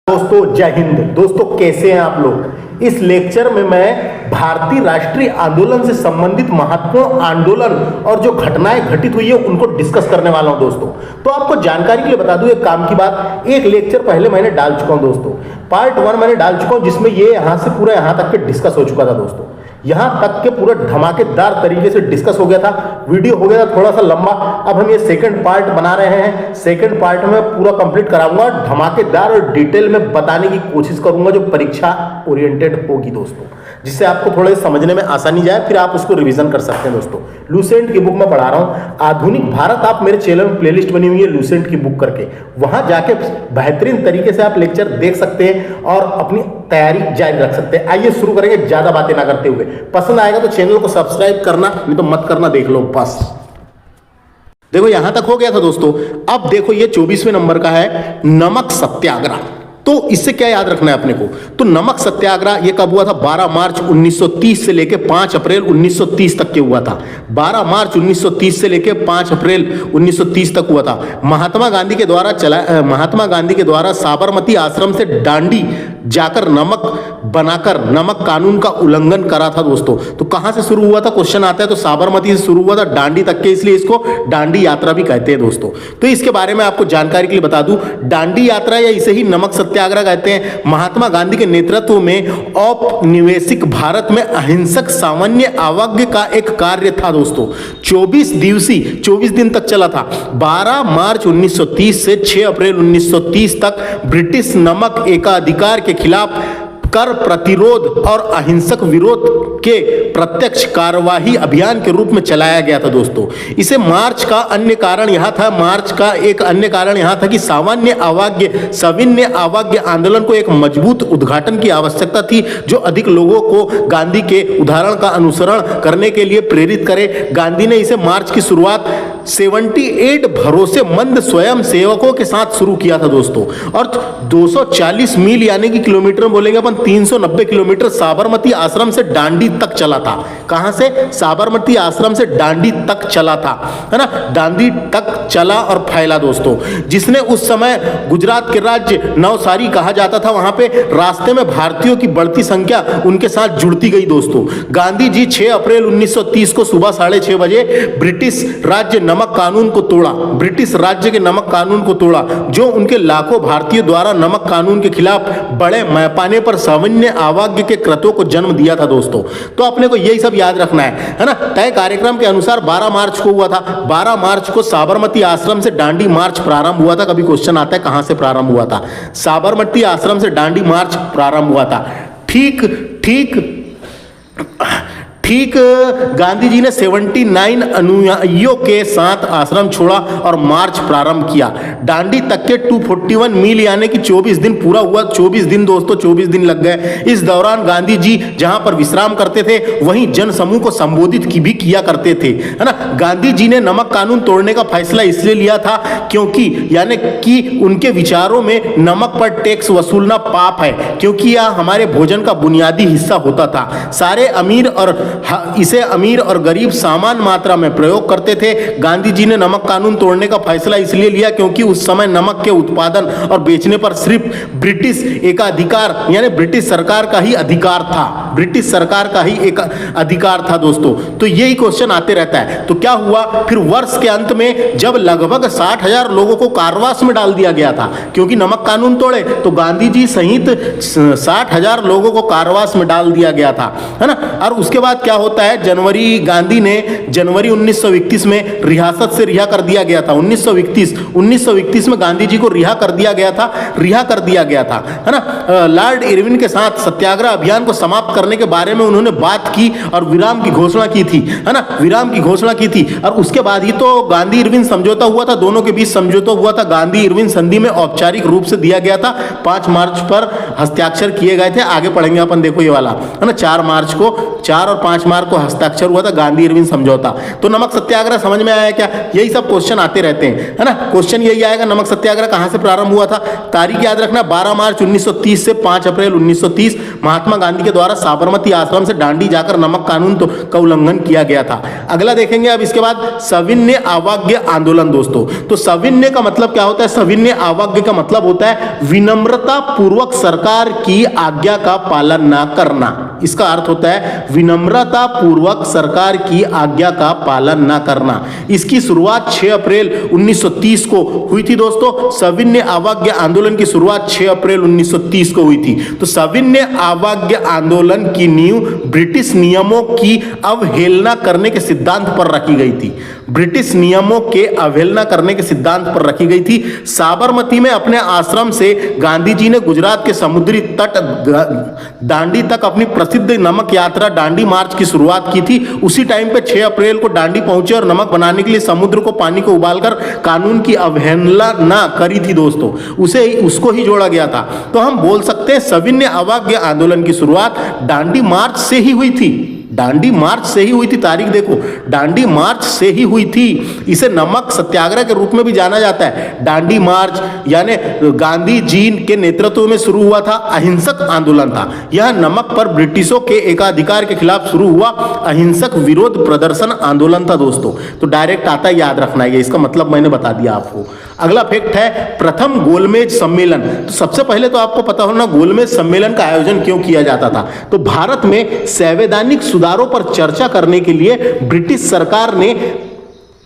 दोस्तों जय हिंद। दोस्तों कैसे हैं आप लोग। इस लेक्चर में मैं भारतीय राष्ट्रीय आंदोलन से संबंधित महत्वपूर्ण आंदोलन और जो घटनाएं घटित हुई है उनको डिस्कस करने वाला हूं दोस्तों। तो आपको जानकारी के लिए बता दूं एक काम की बात, एक लेक्चर पहले मैंने डाल चुका हूं दोस्तों, पार्ट 1 मैंने डाल चुका हूं जिसमें ये यहां से पूरा यहां तक के डिस्कस हो चुका था दोस्तों। यहां तक के पूरा धमाकेदार तरीके से डिस्कस हो गया था, वीडियो हो गया था थोड़ा सा लंबा। अब हम ये सेकंड पार्ट बना रहे हैं, सेकंड पार्ट में पूरा कंप्लीट कराऊंगा, धमाकेदार और डिटेल में बताने की कोशिश करूंगा जो परीक्षा ओरिएंटेड होगी दोस्तों, जिससे आपको थोड़े समझने में आसानी जाए, फिर आप उसको रिवीजन कर सकते हैं दोस्तों। लूसेंट की बुक में पढ़ा रहा हूं, आधुनिक भारत। आप मेरे चैनल में प्लेलिस्ट बनी हुई है लूसेंट की बुक करके, वहां जाके बेहतरीन तरीके से आप लेक्चर देख सकते हैं और अपनी तैयारी जारी रख सकते हैं। आइए शुरू करेंगे ज्यादा बातें ना करते हुए। पसंद आएगा तो चैनल को सब्सक्राइब करना, नहीं तो मत करना, देख लो बस। देखो यहां तक हो गया था दोस्तों। अब देखो ये 24वें नंबर का है, नमक सत्याग्रह। तो इससे क्या याद रखना है अपने को, तो नमक सत्याग्रह ये कब हुआ था? 12 मार्च 1930 से लेकर 5 अप्रैल 1930 तक के हुआ था। 12 मार्च 1930 से लेकर 5 अप्रैल 1930 तक हुआ था। महात्मा गांधी के द्वारा साबरमती आश्रम से दांडी जाकर नमक बनाकर नमक कानून का उल्लंघन करा था दोस्तों। तो कहां से शुरू हुआ था? क्वेश्चन आता है। तो साबरमती से शुरू हुआ था दांडी तक के, इसलिए इसको दांडी यात्रा भी कहते हैं दोस्तों। तो इसके बारे में आपको जानकारी के लिए बता दूं, दांडी यात्रा या इसे ही नमक सत्याग्रह कहते हैं। महात्मा गांधी के नेतृत्व में औपनिवेशिक भारत में अहिंसक सामान्य आवागमन का एक कार्य था दोस्तों। 24 दिन तक चला था। 12 मार्च 1930 से 6 अप्रैल 1930 तक ब्रिटिश नमक एकाधिकार के खिलाफ कर प्रतिरोध और अहिंसक विरोध के प्रत्यक्ष कार्यवाही अभियान के रूप में चलाया गया था दोस्तों। इसे मार्च का अन्य कारण यह था, मार्च का एक अन्य कारण यह था कि सविनय आवागमन आंदोलन को एक मजबूत उद्घाटन की आवश्यकता थी, जो अधिक लोगों को गांधी के उदाहरण का अनुसरण करने के लिए प्रेरित करे। गांधी ने इसे मार्च की शुरुआत 78 भरोसेमंद स्वयं सेवकों के साथ शुरू किया था दोस्तों, और 240 मील यानी कि किलोमीटर बोलेंगे अपन 390 किलोमीटर साबरमती आश्रम से दांडी तक चला था। कहां से? साबरमती आश्रम से दांडी तक चला था, है ना। दांडी तक चला और फैला दोस्तों, जिसने उस समय गुजरात के राज्य नवसारी कहा जाता था, वहां पे रास्ते में भारतीयों की बढ़ती संख्या उनके साथ जुड़ती गई दोस्तों। गांधी जी 6 अप्रैल 1930 को सुबह 6:30 बजे ब्रिटिश राज्य नमक कानून को तोड़ा, ब्रिटिश राज्य के नमक कानून को तोड़ा, जो उनके लाखों भारतीयों द्वारा नमक कानून के खिलाफ बड़े पैमाने पर सविनय आवागमन के कृत्यों को जन्म दिया था दोस्तों। तो अपने को यही सब याद रखना है ना। तय कार्यक्रम के अनुसार 12 मार्च को हुआ था। 12 मार्च को साबरमती आश्रम से दांडी मार्च प्रारंभ हुआ था। कभी क्वेश्चन आता है कहां से प्रारंभ हुआ था? साबरमती आश्रम से दांडी मार्च प्रारंभ हुआ था। ठीक गांधी जी ने 79 अनुयायियों के साथ आश्रम छोड़ा और मार्च प्रारंभ किया। दांडी तक के 241 मील यानी कि 24 दिन पूरा हुआ। 24 दिन दोस्तों, 24 दिन लग गए। इस दौरान गांधी जी जहां पर विश्राम करते थे वहीं जन समूह को संबोधित भी किया करते थे, है ना। गांधी जी ने नमक कानून तोड़ने का फैसला इसलिए लिया था क्योंकि यानी कि उनके विचारों में नमक पर टैक्स वसूलना पाप है, क्योंकि यह हमारे भोजन का बुनियादी हिस्सा होता था। इसे अमीर और गरीब समान मात्रा में प्रयोग करते थे। गांधी जी ने नमक कानून तोड़ने का फैसला इसलिए लिया क्योंकि उस समय नमक के उत्पादन और बेचने पर सिर्फ ब्रिटिश एकाधिकार यानी ब्रिटिश सरकार का ही अधिकार था, ब्रिटिश सरकार का ही एक अधिकार था दोस्तों। तो यही क्वेश्चन आते रहता है। तो क्या हुआ फिर वर्ष के अंत में, जब लगभग 60,000 लोगों को कारावास में डाल दिया गया था, क्योंकि नमक कानून तोड़े, तो गांधी जी सहित 60,000 लोगों को कारावास में डाल दिया गया था, है ना। और उसके बाद क्या होता है, गांधी ने जनवरी 1931 में रियासत से रिहा कर दिया गया था। 1931 में गांधी जी को रिहा कर दिया गया था, है ना। लॉर्ड इरविन के साथ सत्याग्रह अभियान को समाप्त करने के बारे में उन्होंने बात की और विराम की घोषणा की थी, है ना, विराम की घोषणा की थी। और उसके बाद ही तो गांधी इरविन समझौता हुआ था, दोनों के बीच समझौता हुआ था। गांधी इरविन संधि में औपचारिक रूप से दिया गया था। 5 मार्च पर हस्ताक्षर किए गए थे। आगे पढ़ेंगे अपन, देखो ये वाला, है ना। 4 4 और 5 मार्च को हस्ताक्षर हुआ था गांधी इरविन समझौता। तो नमक सत्याग्रह समझ में आया क्या? यही सब क्वेश्चन आते रहते हैं, है ना। क्वेश्चन यही आएगा, नमक सत्याग्रह कहां से प्रारंभ हुआ था? तारीख याद रखना, 12 मार्च 1930 से 5 अप्रैल 1930 महात्मा गांधी के द्वारा साबरमती आश्रम से दांडी जाकर नमक कानून का उल्लंघन किया गया था। अगला देखेंगे अब इसके बाद सविनय अवज्ञा आंदोलन दोस्तों। तो सविनय का मतलब क्या होता है? सविनय अवज्ञा का मतलब होता है विनम्रता पूर्वक सरकार की आज्ञा का पालन ना करना। इसका अर्थ होता है विनम्रता पूर्वक सरकार की आज्ञा का पालन ना करना। इसकी शुरुआत 6 अप्रैल 1930 को हुई थी दोस्तों। सविनय अवज्ञा आंदोलन की शुरुआत 6 अप्रैल 1930 को हुई थी। तो सविनय अवज्ञा आंदोलन की नींव ब्रिटिश नियमों की अवहेलना करने के सिद्धांत पर रखी गई थी। ब्रिटिश नियमों के अवहेलना करने के सिद्धांत पर रखी गई थी। साबरमती में अपने आश्रम से गांधी जी ने गुजरात के समुद्री तट दांडी तक अपनी प्रसिद्ध नमक यात्रा दांडी मार्च की शुरुआत की थी। उसी टाइम पे 6 अप्रैल को दांडी पहुंचे और नमक बनाने के लिए समुद्र को पानी को उबालकर कानून की अवहेलना ना करी थी दोस्तों। उसको ही जोड़ा गया था। तो हम बोल सकते हैं सविनय अवज्ञा आंदोलन की शुरुआत दांडी मार्च से ही हुई थी। दांडी मार्च से ही हुई थी। तारीख देखो, दांडी मार्च से ही हुई थी। इसे नमक सत्याग्रह के रूप में भी जाना जाता है। दांडी मार्च यानी गांधी जी के नेतृत्व में शुरू हुआ था, अहिंसक आंदोलन था। यह नमक पर ब्रिटिशों के एकाधिकार के खिलाफ शुरू हुआ अहिंसक विरोध प्रदर्शन आंदोलन था दोस्तों। तो डायरेक्ट आता है, याद रखना है, इसका मतलब मैंने बता दिया आपको। अगला फैक्ट है प्रथम गोलमेज सम्मेलन। तो सबसे पहले तो आपको पता होना गोलमेज सम्मेलन का आयोजन क्यों किया जाता था। तो भारत में संवैधानिक सुधारों पर चर्चा करने के लिए ब्रिटिश सरकार ने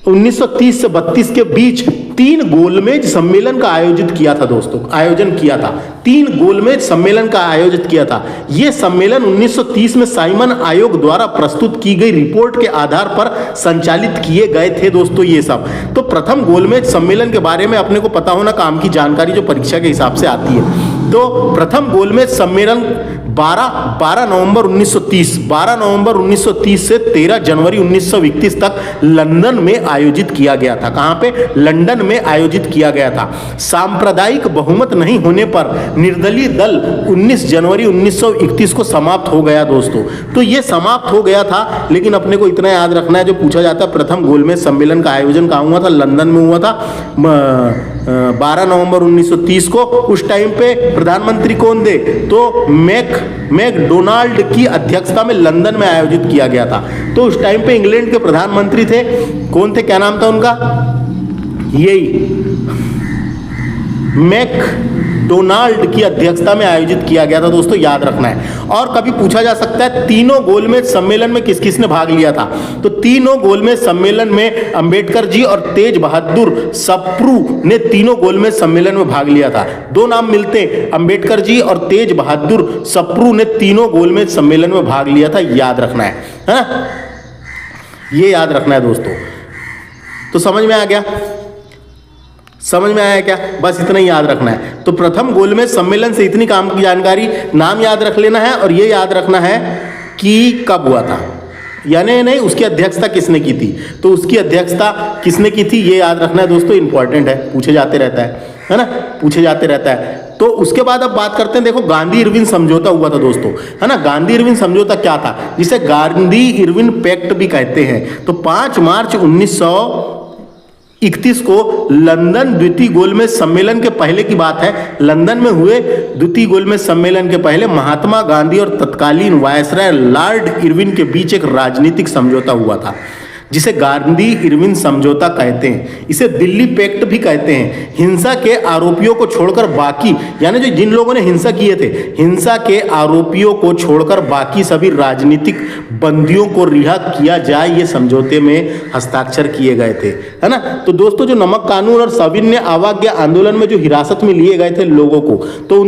1930 से 32 के बीच 3 गोलमेज सम्मेलन का आयोजित किया था दोस्तों। आयोजन किया था 3 गोलमेज सम्मेलन का आयोजित किया था। यह सम्मेलन 1930 में साइमन आयोग द्वारा प्रस्तुत की गई रिपोर्ट के आधार पर संचालित किए गए थे दोस्तों ये सब। तो प्रथम गोलमेज सम्मेलन के बारे में अपने को पता होना काम की जानकारी जो परीक्षा के हिसाब से आती है। तो प्रथम गोलमेज सम्मेलन 12 नवंबर 1930 से 13 जनवरी 1931 तक लंदन में आयोजित किया गया था। कहां पे? लंदन में आयोजित किया गया था। सांप्रदायिक बहुमत नहीं होने पर निर्दलीय दल 19 जनवरी 1931 को समाप्त हो गया दोस्तों। तो ये समाप्त हो गया था, लेकिन अपने को इतना याद रखना है जो पूछा जाता है प्रथम गोलमेज सम्मेलन का आयोजन कहां हुआ था? लंदन में हुआ था 12 नवंबर 1930 को। उस टाइम पे प्रधानमंत्री कौन थे? तो मैकडोनाल्ड की अध्यक्षता में लंदन में आयोजित किया गया था। तो उस टाइम पे इंग्लैंड के प्रधानमंत्री थे, कौन थे, क्या नाम था उनका? यही मैकडोनाल्ड की अध्यक्षता में आयोजित किया गया था दोस्तों, याद रखना है। और कभी पूछा जा सकता है तीनों गोलमेज सम्मेलन में किस किस ने भाग लिया था। तो तीनों गोलमेज सम्मेलन में अंबेडकर जी और तेज बहादुर सप्रू ने तीनों गोलमेज सम्मेलन में भाग लिया था। 2 नाम मिलते हैं, अंबेडकर जी और तेज बहादुर सप्रू ने तीनों गोलमेज सम्मेलन में भाग लिया था, याद रखना है ना। ये याद रखना है दोस्तों। तो समझ में आ गया? समझ में आया क्या? बस इतना ही याद रखना है। तो प्रथम गोलमेज सम्मेलन से इतनी काम की जानकारी, नाम याद रख लेना है और ये याद रखना है कि कब हुआ था, यानी नहीं उसकी अध्यक्षता किसने की थी। तो उसकी अध्यक्षता किसने की थी ये याद रखना है दोस्तों, इंपॉर्टेंट है, पूछे जाते रहता है ना, पूछे जाते रहता है। तो उसके बाद अब बात करते हैं, देखो गांधी इरविन समझौता हुआ था दोस्तों, है ना। गांधी इरविन समझौता क्या था, जिसे गांधी इरविन पैक्ट भी कहते हैं। तो 5 मार्च 1931 को लंदन द्वितीय गोलमेज सम्मेलन के पहले की बात है। लंदन में हुए द्वितीय गोलमेज सम्मेलन के पहले महात्मा गांधी और तत्कालीन वायसराय लॉर्ड इरविन के बीच एक राजनीतिक समझौता हुआ था, जिसे गांधी इरविन समझौता कहते हैं। इसे दिल्ली पैक्ट भी कहते हैं। हिंसा के आरोपियों को छोड़कर बाकी, यानी जो जिन लोगों ने हिंसा किए थे, हिंसा के आरोपियों को छोड़कर बाकी सभी राजनीतिक बंदियों को रिहा किया जाए, ये समझौते में हस्ताक्षर किए गए थे, है ना। तो दोस्तों जो नमक कानून और सविनय अवज्ञा आंदोलन में जो हिरासत में लिए गए थे लोगों को, तो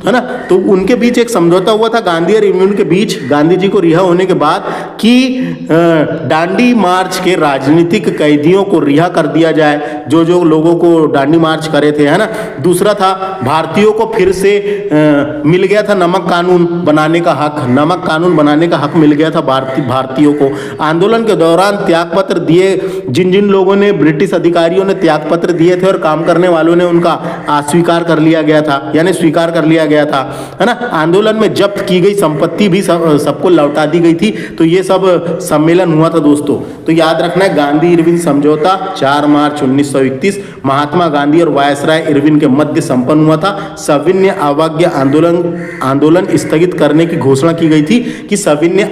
है ना, तो उनके बीच एक समझौता हुआ था गांधी और इरविन के बीच, गांधी जी को रिहा होने के बाद, कि दांडी मार्च के राजनीतिक कैदियों को रिहा कर दिया जाए, जो जो लोगों को दांडी मार्च करे थे, है ना। दूसरा था भारतीयों को फिर से मिल गया था नमक कानून बनाने का हक, नमक कानून बनाने का हक मिल गया था भारतीयों को। आंदोलन के दौरान त्यागपत्र दिए जिन जिन लोगों ने, ब्रिटिश अधिकारियों ने त्यागपत्र दिए थे और काम करने वालों ने उनका अस्वीकार कर लिया गया था, यानी स्वीकार कर लिया गया था, है ना। आंदोलन में जब्त की गई संपत्ति भी सबको लौटा दी गई थी। तो ये सब सम्मेलन हुआ था दोस्तों। तो याद रखना है, गांधी इरविन समझौता 4 मार्च 1931 महात्मा गांधी और वायसराय इरविन के मध्य संपन्न हुआ था। सविनय अवज्ञा आंदोलन स्थगित करने की घोषणा की गई थी कि सविनय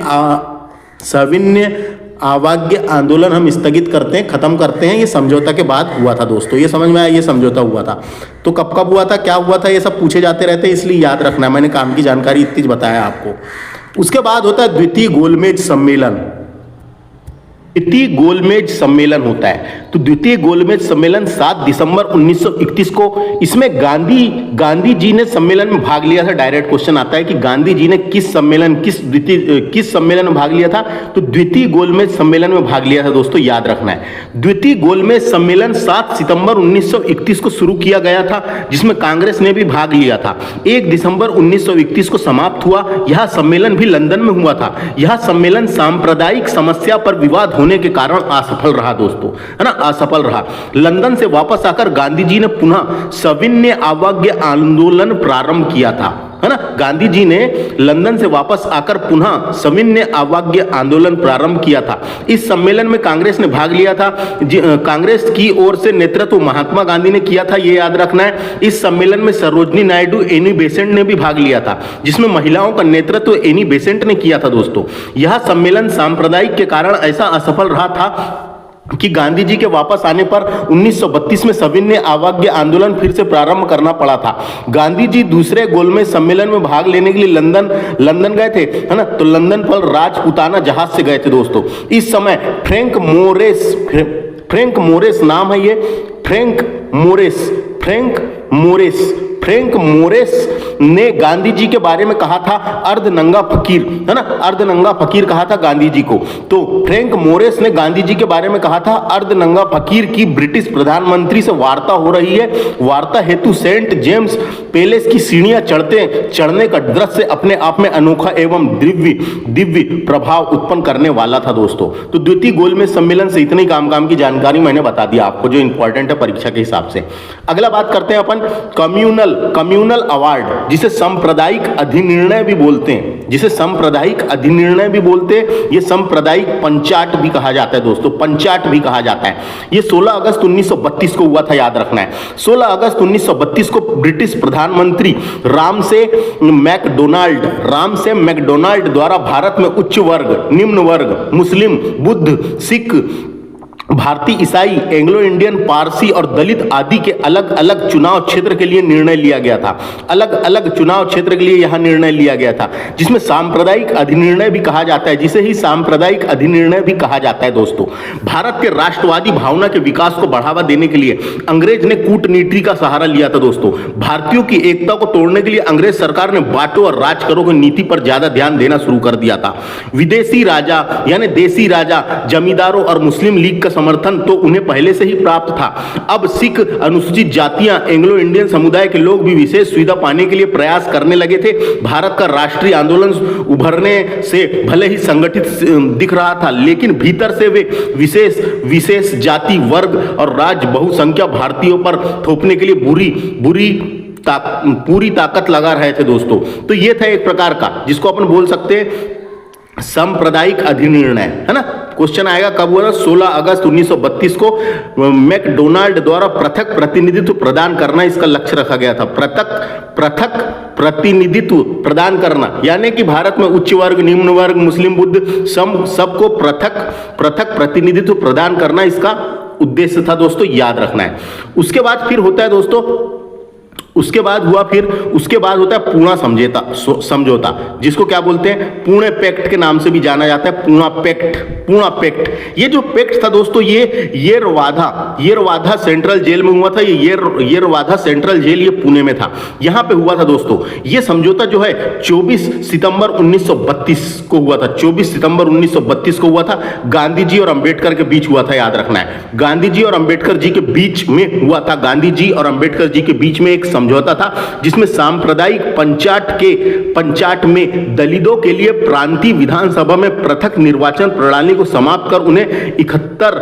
अवज्ञा आंदोलन हम स्थगित करते हैं, खत्म करते हैं। ये समझौता के बाद हुआ था दोस्तों, ये समझ में आया, ये समझौता हुआ था। तो कब कब हुआ था, क्या हुआ था, ये सब पूछे जाते रहते हैं, इसलिए याद रखना है। मैंने काम की जानकारी इतनी बताया आपको। उसके बाद होता है द्वितीय गोलमेज सम्मेलन। द्वितीय गोलमेज सम्मेलन होता है। तो द्वितीय गोलमेज सम्मेलन 7 दिसंबर 1931 को, इसमें गांधी जी ने सम्मेलन में भाग लिया था। डायरेक्ट क्वेश्चन आता है कि गांधी जी ने किस सम्मेलन में भाग लिया था। तो द्वितीय गोलमेज सम्मेलन में भाग लिया था दोस्तों, याद रखना है। द्वितीय गोलमेज सम्मेलन 7 सितंबर 1931 को शुरू किया गया था, जिसमें कांग्रेस ने भी भाग लिया था। 1 दिसंबर 1931 को समाप्त हुआ। यह सम्मेलन भी लंदन में हुआ था। यह सम्मेलन सांप्रदायिक समस्या पर विवाद होने के कारण असफल रहा दोस्तों, है ना, असफल रहा। लंदन से वापस आकर गांधी जी ने पुनः सविनय अवज्ञा आंदोलन प्रारंभ किया था, है ना। गांधी जी ने लंदन से वापस आकर पुनः सविनय अवज्ञा आंदोलन प्रारंभ किया था। इस सम्मेलन में कांग्रेस ने भाग लिया था। कांग्रेस की ओर से नेतृत्व महात्मा गांधी ने किया था, ये याद रखना है। इस सम्मेलन में सरोजनी नायडू, एनी बेसेंट ने भी भाग लिया था, जिसमें महिलाओं का नेतृत्व एनी बेसेंट ने किया था दोस्तों। यह सम्मेलन सांप्रदायिक के कारण ऐसा असफल रहा था कि गांधी जी के वापस आने पर 1932 में सविनय अवज्ञा आंदोलन फिर से प्रारंभ करना पड़ा था। गांधी जी दूसरे गोलमेज सम्मेलन में भाग लेने के लिए लंदन गए थे, है ना। तो लंदन पर राजपुताना जहाज से गए थे दोस्तों। इस समय फ्रैंक मोरेस नाम है ये, फ्रैंक मोरेस ने गांधी जी के बारे में कहा था अर्धनंगा फकीर, है ना, अर्धनंगा फकीर कहा था गांधी जी को। तो फ्रैंक मोरेस ने गांधी जी के बारे में कहा था अर्धनंगा फकीर की ब्रिटिश प्रधानमंत्री से वार्ता हो रही है। वार्ता हेतु सेंट जेम्स पैलेस की सीढ़ियां चढ़ने का दृश्य अपने आप में अनोखा एवं दिव्य प्रभाव उत्पन्न करने वाला था दोस्तों। तो द्वितीय गोलमेज सम्मेलन से इतनी काम की जानकारी मैंने बता दिया आपको, जो इंपॉर्टेंट है परीक्षा के हिसाब से। अगला बात करते हैं अपन कम्युनल अवार्ड, जिसे सांप्रदायिक अधिनिर्णय भी बोलते हैं, ये सांप्रदायिक पंचाट भी कहा जाता है दोस्तों, पंचाट भी कहा जाता है। ये 16 अगस्त 1932 को हुआ था, याद रखना है। 16 अगस्त 1932 को ब्रिटिश प्रधानमंत्री रामसे मैकडोनाल्ड द्वारा भारत में उच्च वर्ग, निम्न वर्ग, मुस्लिम, बुद्ध, सिख, भारतीय ईसाई, एंग्लो इंडियन, पारसी और दलित आदि के अलग अलग चुनाव क्षेत्र के लिए निर्णय लिया गया था। अलग अलग चुनाव क्षेत्र के लिए यह निर्णय लिया गया था, जिसमें सांप्रदायिक अधिनिर्णय भी कहा जाता है, जिसे ही सांप्रदायिक अधिनिर्णय भी कहा जाता है दोस्तों। भारत के राष्ट्रवादी भावना के विकास को बढ़ावा देने के लिए अंग्रेज ने कूटनीति का सहारा लिया था दोस्तों। भारतीयों की एकता को तोड़ने के लिए अंग्रेज सरकार ने बांटो और राज करो की नीति पर ज्यादा ध्यान देना शुरू कर दिया था। विदेशी राजा यानी देसी राजा, जमींदारों और मुस्लिम लीग का समर्थन तो उन्हें पहले से ही प्राप्त था। अब सिख, अनुसूचित जातियां, एंग्लो इंडियन समुदाय के लोग भी विशेष सुविधा पाने के लिए प्रयास करने लगे थे। भारत का राष्ट्रीय आंदोलन उभरने से भले ही संगठित दिख रहा था, लेकिन भीतर से वे विशेष जाति, वर्ग और राज्य बहुसंख्या भारतीयों पर थोपने के लिए पूरी ताकत लगा रहे थे दोस्तों। तो ये था एक प्रकार का, जिसको अपन बोल सकते हैं सांप्रदायिक अधिनिर्णय, है ना। क्वेश्चन आएगा कब हुआ था, 16 अगस्त 1932 को मैकडोनाल्ड द्वारा पृथक प्रतिनिधित्व प्रदान करना इसका लक्ष्य रखा गया था। पृथक प्रतिनिधित्व प्रदान करना, यानी कि भारत में उच्च वर्ग, निम्न वर्ग, मुस्लिम, बुद्ध सबको पृथक प्रतिनिधित्व प्रदान करना इसका उद्देश्य था दोस्तों, याद रखना है। उसके बाद फिर होता है दोस्तों, उसके बाद होता है पूना समझौता, जिसको क्या बोलते हैं, पुणे पैक्ट के नाम से भी जाना जाता है। पूना पैक्ट। ये जो पैक्ट था दोस्तों, ये येरवाधा सेंट्रल जेल में हुआ था। ये येरवाधा सेंट्रल जेल ये पुणे में था, यहां पे हुआ था दोस्तों। ये समझौता जो है 24 सितंबर 1932 को हुआ था। 24 सितंबर 1932 को हुआ था। गांधी जी और अंबेडकर के बीच हुआ था, याद रखना है। गांधी जी और अंबेडकर जी के बीच में हुआ था। गांधी जी और अंबेडकर जी के बीच में एक समझौता समझौता था, जिसमें सांप्रदायिक पंचाट में दलितों के लिए प्रांतीय विधानसभा में पृथक निर्वाचन प्रणाली को समाप्त कर उन्हें 71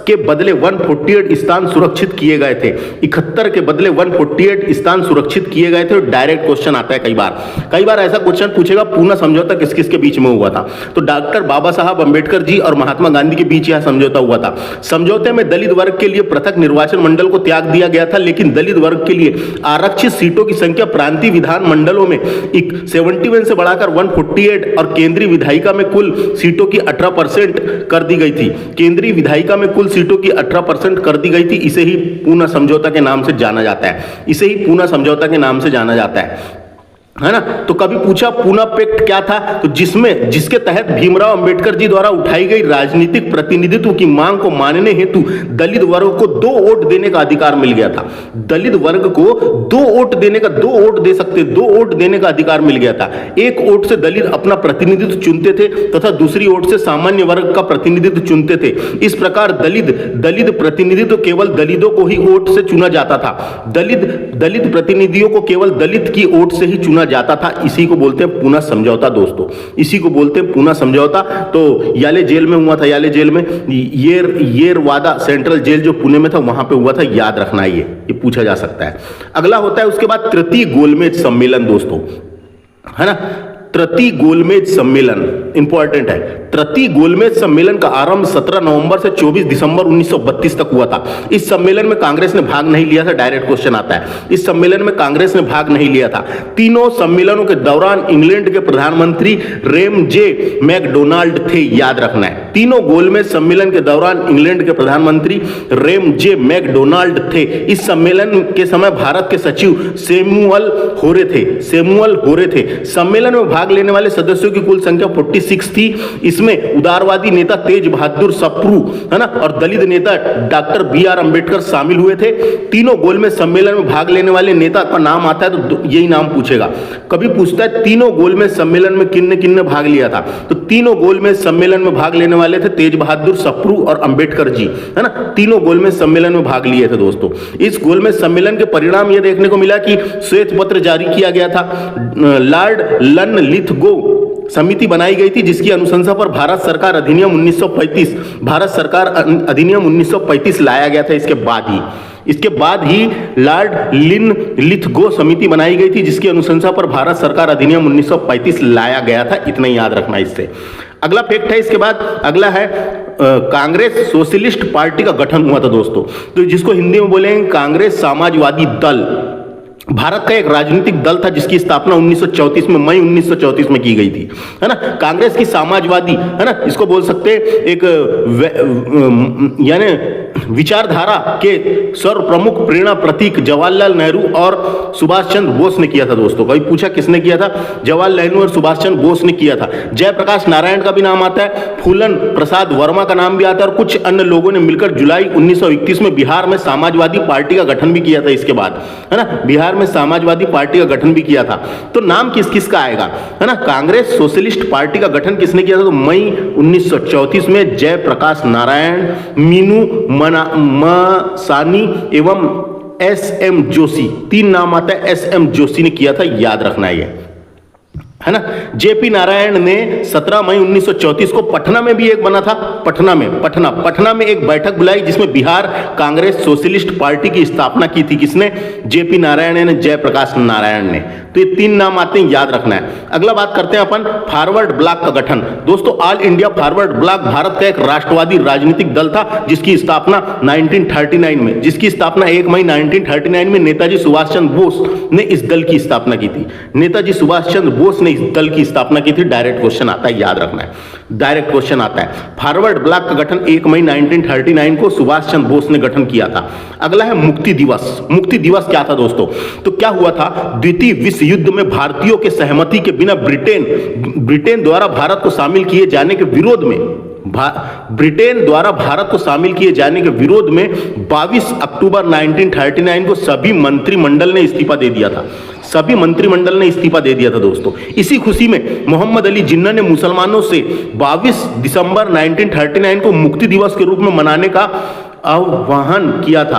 के बदले 148 स्थान सुरक्षित किए गए थे। 71 के बदले 148 स्थान सुरक्षित किए गए थे। डायरेक्ट क्वेश्चन आता है कई बार ऐसा क्वेश्चन पूछेगा, पूना समझौता किस किस के बीच में हुआ था? तो डॉक्टर बाबा साहब अंबेडकर जी और महात्मा गांधी के बीच यह समझौता हुआ था। समझौते में दलित वर्ग के लिए पृथक निर्वाचन मंडल को त्याग दिया गया था, लेकिन दलित वर्ग के लिए आरक्षित सीटों की संख्या प्रांतीय विधान मंडलों में 71 से बढ़ाकर 148 और केंद्रीय विधायिका में कुल सीटों की 18% कर दी गई थी। केंद्रीय विधायिका में कुल सीटों की 18% कर दी गई थी। इसे ही पूना समझौता के नाम से जाना जाता है। इसे ही पूना समझौता के नाम से जाना जाता है ना। तो कभी पूछा पूना पैक्ट क्या था? तो जिसके तहत भीमराव अंबेडकर जी द्वारा उठाई गई राजनीतिक प्रतिनिधित्व की मांग को मानने हेतु दलित वर्ग को 2 वोट देने का अधिकार मिल गया था। दलित वर्ग को 2 वोट देने का 2 वोट दे सकते 2 वोट देने का अधिकार मिल गया था। एक वोट से दलित अपना प्रतिनिधित्व चुनते थे तथा दूसरी वोट से सामान्य वर्ग का प्रतिनिधित्व चुनते थे। इस प्रकार दलित प्रतिनिधित्व केवल दलितों को ही वोट से चुना जाता था। दलित प्रतिनिधियों को केवल दलित की वोट से ही चुना जाता था। इसी को बोलते हैं पूना समझौता दोस्तों, इसी को बोलते हैं पूना समझौता। तो याले जेल में हुआ था, याले जेल में येरवादा सेंट्रल जेल जो पुणे में था वहां पे हुआ था। याद रखना ये पूछा जा सकता है। अगला होता है उसके बाद तृतीय गोलमेज सम्मेलन दोस्तों, है ना। तृतीय गोलमेज सम्मेलन इंपॉर्टेंट है। तृतीय गोलमेज सम्मेलन का आरंभ 17 नवंबर से 24 दिसंबर 1932 तक हुआ था। इस सम्मेलन में कांग्रेस ने भाग नहीं लिया था। डायरेक्ट क्वेश्चन आता है, इस सम्मेलन में कांग्रेस ने भाग नहीं लिया था। तीनों सम्मेलनों के दौरान इंग्लैंड के प्रधानमंत्री रेमजे मैकडोनाल्ड थे। याद रखना है, तीनों गोलमेज सम्मेलन के दौरान इंग्लैंड के प्रधानमंत्री रेमजे मैकडोनाल्ड थे। इस सम्मेलन के समय भारत के सचिव सैमुअल होरे थे। सम्मेलन में भाग लेने वाले सदस्यों की कुल संख्या 46 थी। इसमें उदारवादी नेता तेज बहादुर सप्रू, है ना, और दलित नेता डॉक्टर BR अंबेडकर शामिल हुए थे। तीनों गोलमेज सम्मेलन में भाग लेने वाले नेता का नाम आता है तो यही नाम पूछेगा। कभी पूछता है तीनों गोलमेज सम्मेलन में किन्ने भाग लिया था? तो तीनों गोलमेज सम्मेलन में भाग लेने वाले थे तेज बहादुर सप्रू और अंबेडकर जी, है ना। तीनों गोलमेज सम्मेलन में भाग लिए थे दोस्तों। इस गोलमेज सम्मेलन के परिणाम यह देखने को मिला कि श्वेत पत्र जारी किया गया था। लॉर्ड लन लिथगो समिति बनाई गई थी, जिसकी अनुशंसा पर भारत सरकार अधिनियम 1935 लाया गया था। इसके बाद ही लॉर्ड लिन लिथगो समिति बनाई गई थी, जिसकी अनुशंसा पर भारत सरकार अधिनियम 1935 लाया गया था। इतना याद रखना इससे। अगला फैक्ट है इसके बाद, अगला है कांग्रेस सोशलिस्ट पार्टी का गठन हुआ था दोस्तों। तो जिसको हिंदी में बोलेंगे कांग्रेस समाजवादी दल। भारत का एक राजनीतिक दल था जिसकी स्थापना 1934 में, मई 1934 में की गई थी, है ना। कांग्रेस की समाजवादी, है ना, इसको बोल सकते हैं एक यानी विचारधारा के सर्व प्रमुख प्रेरणा प्रतीक जवाहरलाल नेहरू और सुभाष चंद्र बोस ने किया था दोस्तों। कभी पूछा किसने किया था? जवाहरलाल नेहरू और सुभाष चंद्र बोस ने किया था। जयप्रकाश नारायण का भी नाम आता है, फूलन प्रसाद वर्मा का नाम भी आता है, और कुछ अन्य लोगों ने मिलकर जुलाई 1931 में बिहार में समाजवादी पार्टी का गठन भी किया था। इसके बाद, है ना, बिहार में समाजवादी पार्टी का गठन भी किया था। तो नाम किस किस का आएगा, है ना? कांग्रेस सोशलिस्ट पार्टी का गठन किसने किया था? तो मई 1934 में जयप्रकाश नारायण, मीनू मसानी एवं SM जोशी, 3 नाम आता है, SM जोशी ने किया था। याद रखना है ना। JP नारायण ने 17 मई 1934 को पटना में भी एक बना था, पटना में एक बैठक बुलाई जिसमें बिहार कांग्रेस सोशलिस्ट पार्टी की स्थापना की थी। किसने? JP नारायण ने, जयप्रकाश नारायण ने। तो ये 3 नाम आते हैं, याद रखना है। अगला बात करते हैं अपन फॉरवर्ड ब्लॉक का गठन। दोस्तों, all India forward block Bharat का एक राष्ट्रवादी राजनीतिक दल था जिसकी स्थापना 1939 में, 1 मई 1939 में नेताजी सुभाष चंद्र बोस ने इस दल की स्थापना की थी। नेताजी सुभाष चंद्र बोस ने इस दल की स्थापना की थी। डायरेक्ट क्वेश्चन आता है, याद रखना है, डायरेक्ट क्वेश्चन आता है। फॉरवर्ड ब्लॉक का गठन 1 मई 1939 को सुभाष चंद्र बोस ने गठन किया था। अगला है मुक्ति दिवस। मुक्ति दिवस क्या था दोस्तों? तो क्या हुआ था, द्वितीय विश्व युद्ध में भारतीयों के सहमति के बिना ब्रिटेन द्वारा भारत को शामिल किए जाने के विरोध में, ब्रिटेन द्वारा भारत को शामिल किए जाने के विरोध में 22 अक्टूबर 1939 को सभी मंत्रिमंडल ने इस्तीफा दे दिया था। सभी मंत्रिमंडल ने इस्तीफा दे दिया था दोस्तों। इसी खुशी में मोहम्मद अली जिन्ना ने मुसलमानों से 22 दिसंबर 1939 को मुक्ति दिवस के रूप में मनाने का आह्वान किया था,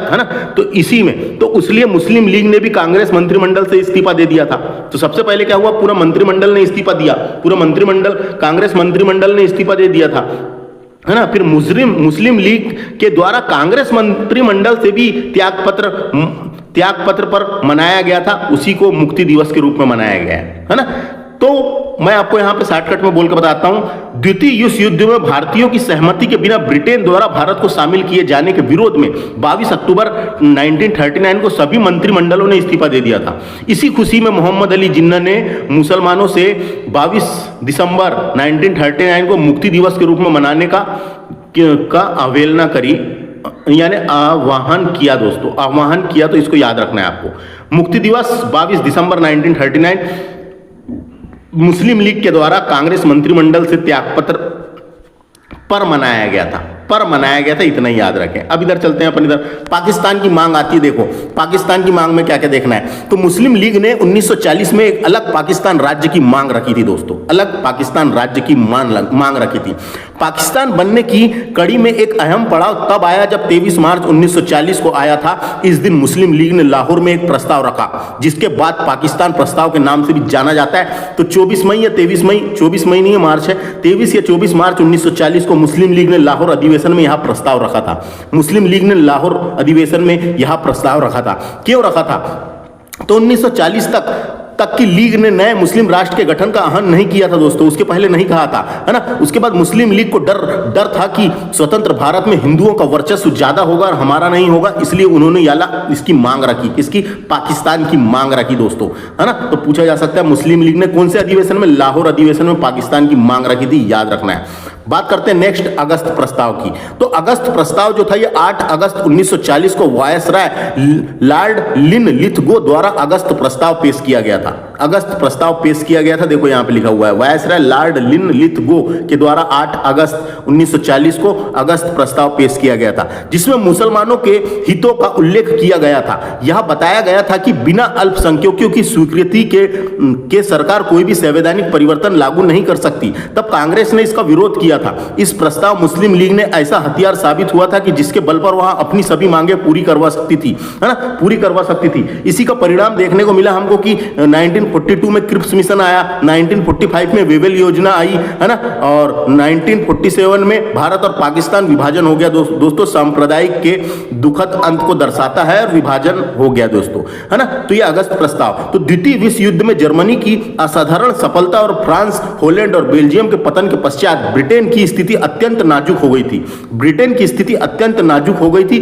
है ना। तो इसी में तो उसलिए मुस्लिम लीग ने भी कांग्रेस मंत्रिमंडल से इस्तीफा दे दिया था। तो सबसे पहले क्या हुआ, पूरा मंत्रिमंडल ने इस्तीफा दिया, पूरा मंत्रिमंडल, कांग्रेस मंत्रिमंडल ने इस्तीफा दे दिया था, है ना। फिर मुस्लिम लीग के द्वारा कांग्रेस मंत्रिमंडल से भी त्याग पत्र पर मनाया गया था, उसी को मुक्ति दिवस के रूप में मनाया गया है ना। तो मैं आपको यहां पे शॉर्टकट में बोल के बताता हूं। द्वितीय विश्व युद्ध में भारतीयों की सहमति के बिना ब्रिटेन द्वारा भारत को शामिल किए जाने के विरोध में 22 अक्टूबर 1939 को सभी मंत्रिमंडलों ने इस्तीफा दे दिया था। इसी खुशी में मोहम्मद अली जिन्ना ने मुसलमानों से 22 दिसंबर 1939 को मुक्ति दिवस के रूप में मनाने का अवहेलना करी, यानी आह्वान किया दोस्तों, आह्वान किया। तो इसको याद रखना है आपको। मुक्ति दिवस 22 दिसंबर 1939 मुस्लिम लीग के द्वारा कांग्रेस मंत्रिमंडल से त्यागपत्र पर मनाया गया था, इतना ही याद रखें। अब इधर चलते हैं अपन, इधर पाकिस्तान की मांग आती है। देखो पाकिस्तान की मांग में क्या क्या देखना है। तो मुस्लिम लीग ने 1940 में एक अलग पाकिस्तान राज्य की मांग रखी थी दोस्तों, अलग पाकिस्तान राज्य की मांग रखी थी। पाकिस्तान बनने की कड़ी में एक अहम पड़ाव तब आया जब 23 मार्च 1940 को आया था। इस दिन मुस्लिम लीग ने लाहौर में एक प्रस्ताव रखा, जिसके बाद पाकिस्तान प्रस्ताव के नाम से भी जाना जाता है। तो 24 मई या 23 मई, 24 मई नहीं है, मार्च है, 23 या 24 मार्च 1940 को मुस्लिम लीग ने लाहौर अधिवेशन में यह प्रस्ताव रखा था। मुस्लिम लीग ने लाहौर अधिवेशन में यह प्रस्ताव रखा था। क्यों रखा था? तो 1940 तक की लीग ने नए मुस्लिम राष्ट्र के गठन का आह्वान नहीं किया था दोस्तों, उसके पहले नहीं कहा था, है ना। उसके बाद मुस्लिम लीग को डर था कि स्वतंत्र भारत में हिंदुओं का वर्चस्व ज्यादा होगा और हमारा नहीं होगा, इसलिए उन्होंने इसकी मांग रखी, इसकी पाकिस्तान की मांग रखी दोस्तों, है ना। तो पूछा जा सकता है मुस्लिम लीग ने कौन से अधिवेशन में, लाहौर अधिवेशन में पाकिस्तान की मांग रखी थी, याद रखना है। बात करते हैं नेक्स्ट अगस्त प्रस्ताव की। तो अगस्त प्रस्ताव जो था ये 8 अगस्त 1940 को वायसराय लॉर्ड लिनलिथगो द्वारा अगस्त प्रस्ताव पेश किया गया था। अगस्त प्रस्ताव पेश किया गया था, देखो यहां पे लिखा हुआ है, वायसराय लॉर्ड लिनलिथगो के द्वारा 8 अगस्त 1940 को अगस्त प्रस्ताव पेश किया गया था, जिसमें मुसलमानों के हितों का उल्लेख किया गया था। यह बताया गया था कि बिना अल्पसंख्यकों की स्वीकृति के सरकार कोई भी संवैधानिक परिवर्तन लागू नहीं कर सकती। तब कांग्रेस ने इसका विरोध किया था। इस प्रस्ताव मुस्लिम लीग ने ऐसा हथियार साबित हुआ था कि जिसके बल पर वहां अपनी सभी मांगे पूरी करवा सकती थी, है ना, पूरी करवा सकती थी। इसी का परिणाम देखने को मिला हमको कि 1942 में क्रिप्स मिशन आया, 1945 में वेवेल योजना आई, है ना, और 1947 में भारत और पाकिस्तान विभाजन हो गया दोस्तों। सांप्रदायिक के दुखद अंत को दर्शाता है और विभाजन हो गया दोस्तों, है ना। तो यह अगस्त प्रस्ताव। तो द्वितीय विश्व युद्ध में जर्मनी की असाधारण सफलता और फ्रांस, हॉलैंड और बेल्जियम के पतन के पश्चात ब्रिटेन की स्थिति अत्यंत नाजुक हो गई थी। ब्रिटेन की स्थिति अत्यंत नाजुक हो गई थी।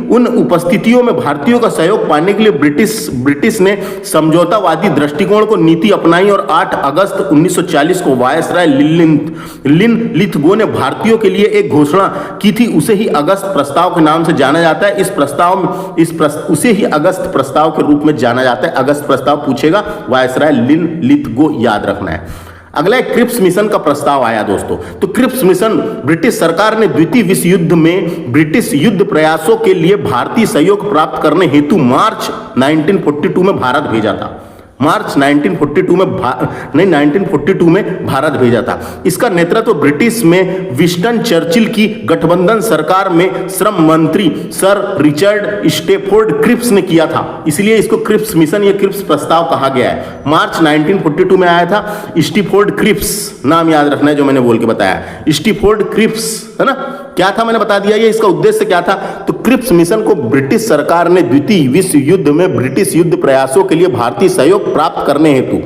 उन उपस्थितियों में भारतीयों का सहयोग पाने के लिए ब्रिटिश ने समझौतावादी दृष्टिकोण को नीति अपनाई और 8 अगस्त 1940 को वायसराय लिनलिथगो ने भारतीयों के लिए एक घोषणा की थी, उसे ही अगस्त प्रस्ताव के नाम से जाना जाता है। उसे ही अगस्त प्रस्ताव के रूप में जाना जाता है। अगस्त प्रस्ताव पूछेगा, वायसराय लिनलिथगो याद रखना है। अगला क्रिप्स मिशन का प्रस्ताव आया दोस्तों। तो क्रिप्स मिशन, ब्रिटिश सरकार ने द्वितीय विश्व युद्ध में ब्रिटिश युद्ध प्रयासों के लिए भारतीय सहयोग प्राप्त करने हेतु मार्च 1942 में भारत भेजा था। मार्च 1942 में भारत भेजा था। इसका नेतृत्व ब्रिटिश में विंस्टन चर्चिल की गठबंधन सरकार में श्रम मंत्री सर रिचर्ड स्टेफोर्ड क्रिप्स ने किया था, इसलिए इसको क्रिप्स मिशन या क्रिप्स प्रस्ताव कहा गया है। मार्च 1942 में आया था। स्टीफोर्ड क्रिप्स नाम याद रखना है जो मैंने बोल के बताया, स्टीफोर्ड क्रिप्स, है ना। क्या था मैंने बता दिया, ये इसका उद्देश्य क्या था। तो क्रिप्स मिशन को ब्रिटिश सरकार ने द्वितीय विश्व युद्ध में ब्रिटिश युद्ध प्रयासों के लिए भारतीय सहयोग प्राप्त करने हेतु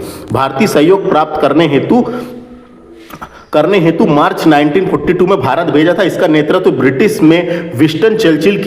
मार्च 1942 में भारत भेजा था। इसका नेतृत्व ब्रिटिश में विंस्टन चर्चिल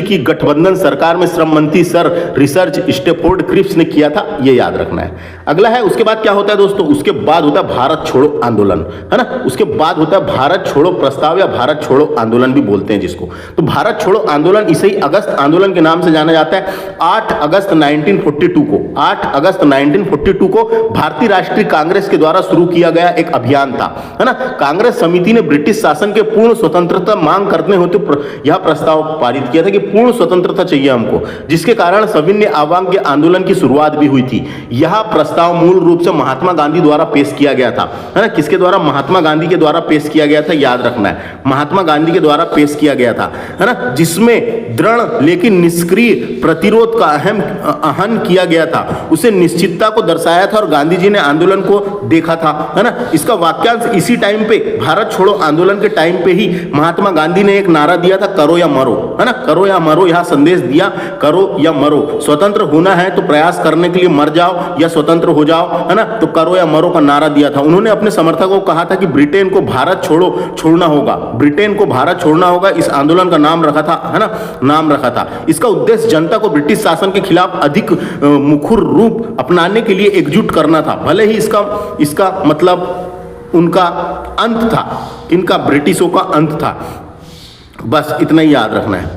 की गठबंधन सरकार में श्रम मंत्री सर रिचर्ड स्टेफोर्ड क्रिप्स ने किया था, ये याद रखना है। अगला है, उसके बाद क्या होता है दोस्तों, उसके बाद होता है भारत छोड़ो आंदोलन, है ना। उसके बाद होता है भारत छोड़ो प्रस्ताव या भारत छोड़ो आंदोलन भी बोलते हैं जिसको। तो भारत छोड़ो आंदोलन, इसे ही अगस्त आंदोलन के नाम से जाना जाता है। 8 अगस्त 1942 को भारतीय राष्ट्रीय कांग्रेस के द्वारा शुरू किया गया एक अभियान अभियान था, है ना। कांग्रेस समिति ने ब्रिटिश शासन के पूर्ण स्वतंत्रता मांग करते होते यह प्रस्ताव पारित किया था कि पूर्ण स्वतंत्रता चाहिए हमको, जिसके कारण सविनय अवांग आंदोलन की शुरुआत भी हुई थी। यह प्रस्ताव मूल रूप से महात्मा गांधी द्वारा पेश किया गया था, है ना। किसके द्वारा? महात्मा गांधी के द्वारा पेश किया गया था, याद रखना है, महात्मा गांधी के द्वारा पेश किया गया था, है ना। जिसमें दृढ़ लेकिन निष्क्रिय प्रतिरोध का आह्वान किया गया था, उसे निश्चितता को दर्शाया था और गांधी जी ने आंदोलन को देखा था, है ना। इसका वाक्यांश इसी टाइम पे, भारत छोड़ो आंदोलन के टाइम पे ही महात्मा गांधी ने एक नारा दिया था, करो या मरो, है ना। करो या मरो, यह संदेश दिया, करो या मरो। स्वतंत्र होना है तो प्रयास करने के लिए मर जाओ या स्वतंत्र हो जाओ, है ना। तो करो या मरो का नारा दिया था। उन्होंने अपने समर्थकों को कहा था कि ब्रिटेन को भारत छोड़ना होगा, ब्रिटेन को भारत छोड़ना होगा। इस आंदोलन का नाम रखा था, है ना, नाम रखा था। इसका उद्देश्य जनता को ब्रिटिश शासन के खिलाफ अधिक मुखर रूप अपनाने के लिए एकजुट करना था। भले ही इसका मतलब उनका अंत था, इनका ब्रिटिशों का अंत था। बस इतना ही याद रखना है,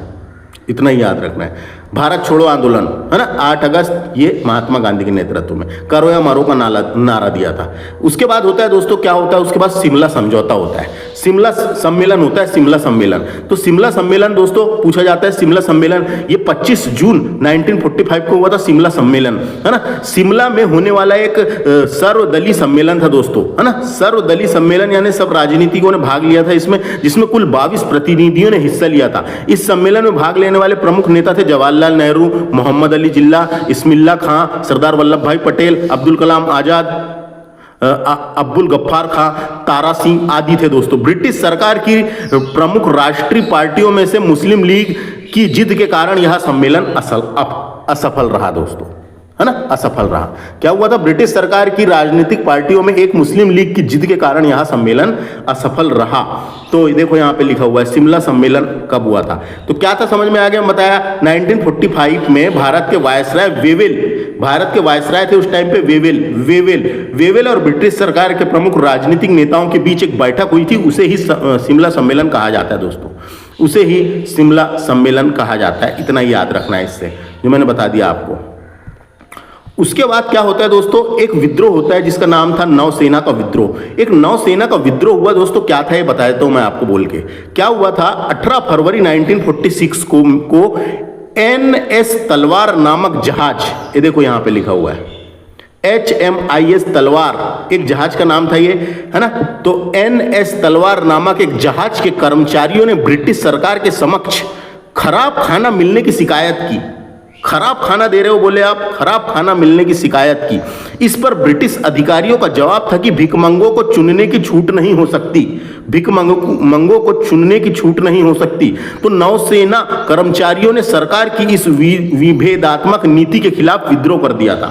इतना ही याद रखना है। भारत छोड़ो आंदोलन, है ना, 8 अगस्त, ये महात्मा गांधी के नेतृत्व में करो या मरो का नारा दिया था। उसके बाद होता है दोस्तों, क्या होता है उसके बाद? शिमला समझौता होता है, शिमला सम्मेलन होता है, शिमला सम्मेलन। तो शिमला सम्मेलन दोस्तों पूछा जाता है, शिमला सम्मेलन ये 25 जून 1945 को हुआ था, शिमला सम्मेलन, है ना। शिमला में होने वाला एक सर्वदलीय सम्मेलन था दोस्तों, है ना, सर्वदलीय सम्मेलन, यानी सब राजनीतिकों ने भाग लिया था इसमें, जिसमें कुल 22 प्रतिनिधियों ने हिस्सा लिया था। इस सम्मेलन में भाग लेने वाले प्रमुख नेता थे जवाहरलाल नेहरू, मोहम्मद अली जिन्ना, इस्मिल्ला खां, सरदार वल्लभ भाई पटेल, अब्दुल कलाम आजाद, अब्दुल गफ्फार खां, तारा सिंह आदि थे दोस्तों। ब्रिटिश सरकार की प्रमुख राष्ट्रीय पार्टियों में से मुस्लिम लीग की जिद के कारण यह सम्मेलन असफल रहा दोस्तों, है ना, असफल रहा। क्या हुआ था? ब्रिटिश सरकार की राजनीतिक पार्टियों में एक मुस्लिम लीग की जिद के कारण यह सम्मेलन असफल रहा। तो देखो यहाँ पे लिखा हुआ है शिमला सम्मेलन कब हुआ था। तो क्या था समझ में आ गया? बताया 1945 में भारत के वायसराय वेवेल, भारत के वायसराय थे उस टाइम पे वेवेल और ब्रिटिश सरकार के प्रमुख राजनीतिक नेताओं के बीच एक बैठक हुई थी, उसे ही शिमला सम्मेलन कहा जाता है दोस्तों, उसे ही शिमला सम्मेलन कहा जाता है। इतना ही याद रखना है इससे, जो मैंने बता दिया आपको। उसके बाद क्या होता है दोस्तों? एक विद्रोह होता है जिसका नाम था नौसेना का विद्रोह। एक नौसेना का विद्रोह हुआ दोस्तों, क्या था ये बता देता हूं मैं आपको बोल के। क्या हुआ था? 18 फरवरी 1946 को NS तलवार नामक जहाज, ये देखो यहां पे लिखा हुआ है HMIS तलवार, एक जहाज का नाम था ये, है ना। तो NS तलवार नामक एक जहाज के कर्मचारियों ने ब्रिटिश सरकार के समक्ष खराब खाना मिलने की शिकायत की। खराब खाना दे रहे हो बोले आप, खराब खाना मिलने की शिकायत की। इस पर ब्रिटिश अधिकारियों का जवाब था कि भिखमंगों को चुनने की छूट नहीं हो सकती, भिखमंगों को चुनने की छूट नहीं हो सकती। तो नौसेना कर्मचारियों ने सरकार की इस विभेदात्मक नीति के खिलाफ विद्रोह कर दिया था,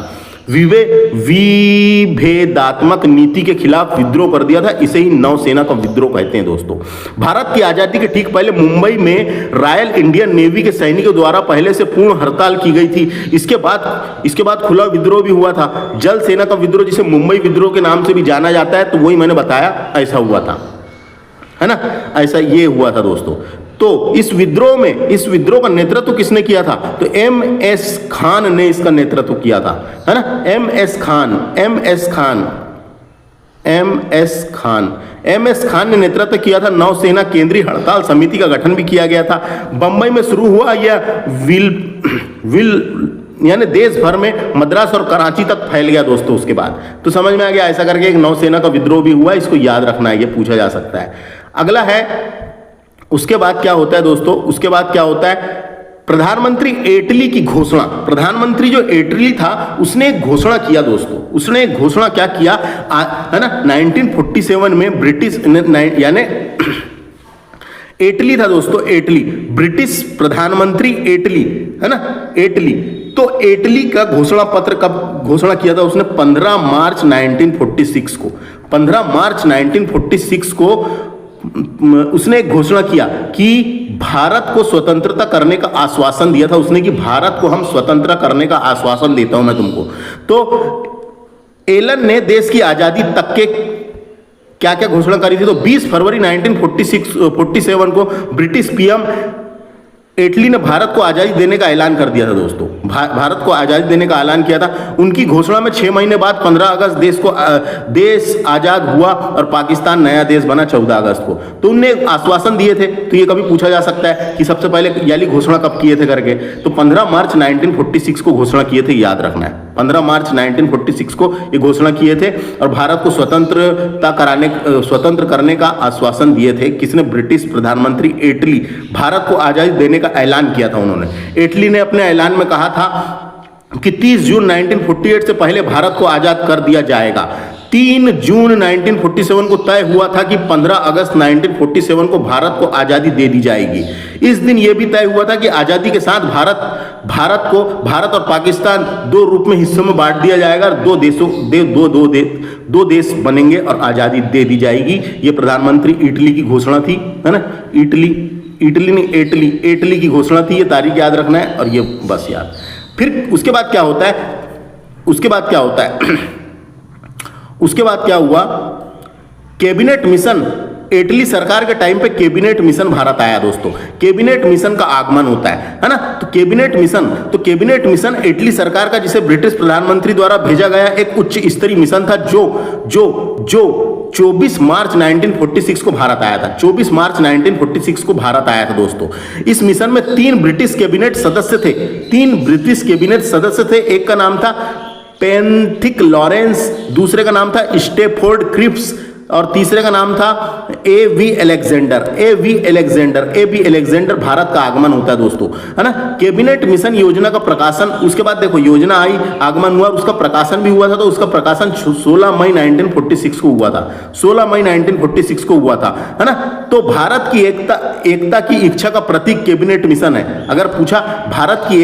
विभेदात्मक नीति के खिलाफ विद्रोह कर दिया था। इसे ही नौसेना का विद्रोह कहते हैं दोस्तों। भारत की आजादी के ठीक पहले मुंबई में रॉयल इंडियन नेवी के सैनिकों द्वारा पहले से पूर्ण हड़ताल की गई थी। इसके बाद खुला विद्रोह भी हुआ था, जल सेना का विद्रोह, जिसे मुंबई विद्रोह के नाम से भी जाना जाता है। तो वही मैंने बताया, ऐसा हुआ था, है ना, ऐसा ये हुआ था दोस्तों। तो इस विद्रोह का नेतृत्व किसने किया था? तो MS खान ने इसका नेतृत्व किया था, है ना। MS खान ने नेतृत्व किया था। नौसेना केंद्रीय हड़ताल समिति का गठन भी किया गया था। बंबई में शुरू हुआ यह यानी देश भर में मद्रास और कराची तक फैल गया दोस्तों। उसके बाद तो समझ में आ गया, ऐसा करके एक नौसेना का विद्रोह भी हुआ, इसको याद रखना है, ये पूछा जा सकता है। अगला है, उसके बाद क्या होता है दोस्तों? उसके बाद क्या होता है? प्रधानमंत्री एटली की घोषणा। प्रधानमंत्री जो एटली था उसने एक घोषणा किया दोस्तों, उसने एक घोषणा क्या किया, है ना, 1947 में ब्रिटिश यानी एटली था दोस्तों, एटली, ब्रिटिश प्रधानमंत्री एटली, है ना, एटली। तो एटली का घोषणा पत्र कब घोषणा किया था उसने? 15 मार्च 1946 को, 15 मार्च 1946 को उसने एक घोषणा किया कि भारत को स्वतंत्रता करने का आश्वासन दिया था उसने, कि भारत को हम स्वतंत्र करने का आश्वासन देता हूं मैं तुमको। तो एलन ने देश की आजादी तक के क्या क्या घोषणा करी थी? तो 20 फरवरी 1947 को ब्रिटिश PM इटली ने भारत को आज़ादी देने का ऐलान कर दिया था दोस्तों। भारत को आज़ादी देने का ऐलान किया था। उनकी घोषणा में 6 महीने बाद 15 अगस्त देश आज़ाद हुआ और पाकिस्तान नया देश बना 14 अगस्त को। तो उनने आश्वासन दिए थे। तो ये कभी पूछा जा सकता है कि सबसे पहले याली घोषणा कब किए थे करके, तो 15 मार्च 1946 को घोषणा किए थे, याद रखना है। 15 मार्च 1946 को ये घोषणा किए थे और भारत को स्वतंत्र करने का आश्वासन दिए थे। किसने? ब्रिटिश प्रधानमंत्री इटली। भारत को आज़ादी देने का ऐलान किया था उन्होंने। इटली ने अपने ऐलान में कहा था कि 30 जून 1948 से पहले भारत को आज़ाद कर दिया जाएगा। 3 जून 1947 को तय हुआ था कि 15 अगस्त 1947 को भारत को आज़ादी दे दी जाएगी। इस दिन यह भी तय हुआ था कि आज़ादी के साथ भारत और पाकिस्तान 2 रूप में हिस्सों में बांट दिया जाएगा और 2 देश बनेंगे और आज़ादी दे दी जाएगी। ये प्रधानमंत्री इटली की घोषणा थी, है ना। इटली की घोषणा थी। ये तारीख याद रखना है और ये बस याद। फिर उसके बाद क्या होता है? उसके बाद क्या हुआ? Cabinet mission. इटली सरकार के टाइम पे कैबिनेट मिशन भारत आया दोस्तों। कैबिनेट मिशन का आगमन होता है ना। तो कैबिनेट मिशन इटली सरकार का, जिसे ब्रिटिश प्रधानमंत्री द्वारा भेजा गया एक उच्च स्तरीय मिशन था, जो 24 मार्च 1946 को भारत आया था। 24 मार्च 1946 को भारत आया था दोस्तों। इस मिशन में 3 ब्रिटिश कैबिनेट सदस्य थे। एक का नाम था पेंथिक लॉरेंस, दूसरे का नाम था स्टेफोर्ड क्रिप्स और तीसरे का नाम था ए.वी. अलेक्जेंडर। भारत का आगमन होता है दोस्तों, है ना। कैबिनेट मिशन योजना का प्रकाशन, उसके बाद देखो योजना आई, आगमन हुआ, उसका प्रकाशन भी हुआ था। तो उसका प्रकाशन 16 मई 1946 को हुआ था। 16 मई 1946 को हुआ था, है ना। तो भारत की एकता की इच्छा का प्रतीक कैबिनेट मिशन है। अगर पूछा भारत की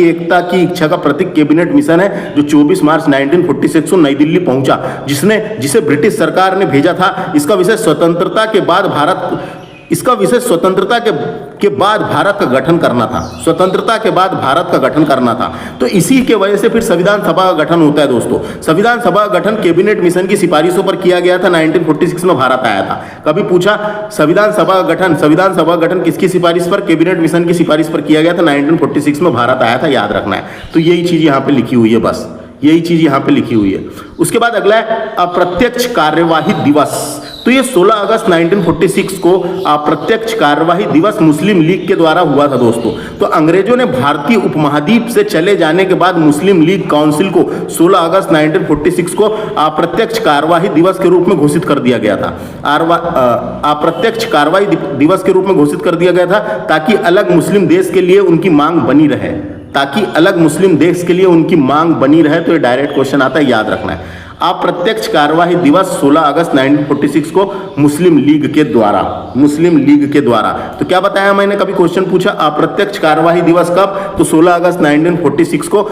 एकता की इच्छा का प्रतीक कैबिनेट मिशन है, जो 24 मार्च 1946 को नई दिल्ली पहुंचा, जिसे ब्रिटिश सरकार ने भेजा था। इसका विषय स्वतंत्रता के बाद भारत का गठन करना था। तो इसी के वजह से फिर संविधान सभा का गठन होता है दोस्तों। संविधान सभा का गठन कैबिनेट मिशन की सिफारिशों पर किया गया था। 1946 में भारत आया था। कभी पूछा संविधान सभा का गठन किसकी सिफारिश पर? कैबिनेट मिशन की सिफारिश पर किया गया था। 1946 में भारत आया था, याद रखना है। तो यही चीज यहाँ पे लिखी हुई है, बस यही चीज यहाँ पे लिखी हुई है। उसके बाद अगला है अप्रत्यक्ष कार्यवाही दिवस। तो ये 16 अगस्त 1946 को अप्रत्यक्ष कार्यवाही दिवस मुस्लिम लीग के द्वारा हुआ था दोस्तों। तो अंग्रेजों ने भारतीय उपमहाद्वीप से चले जाने के बाद मुस्लिम लीग काउंसिल को 16 अगस्त 1946 को अप्रत्यक्ष कार्यवाही दिवस के रूप में घोषित कर दिया गया था। अप्रत्यक्ष कार्यवाही दिवस के रूप में घोषित कर दिया गया था ताकि अलग मुस्लिम देश के लिए उनकी मांग बनी रहे। तो ये डायरेक्ट क्वेश्चन आता है, याद रखना है। अप्रत्यक्ष कार्यवाही दिवस 16 अगस्त 1946 को मुस्लिम लीग के द्वारा। तो क्या बताया मैंने? कभी क्वेश्चन पूछा अप्रत्यक्ष कार्यवाही दिवस कब? तो 16 अगस्त 1946 को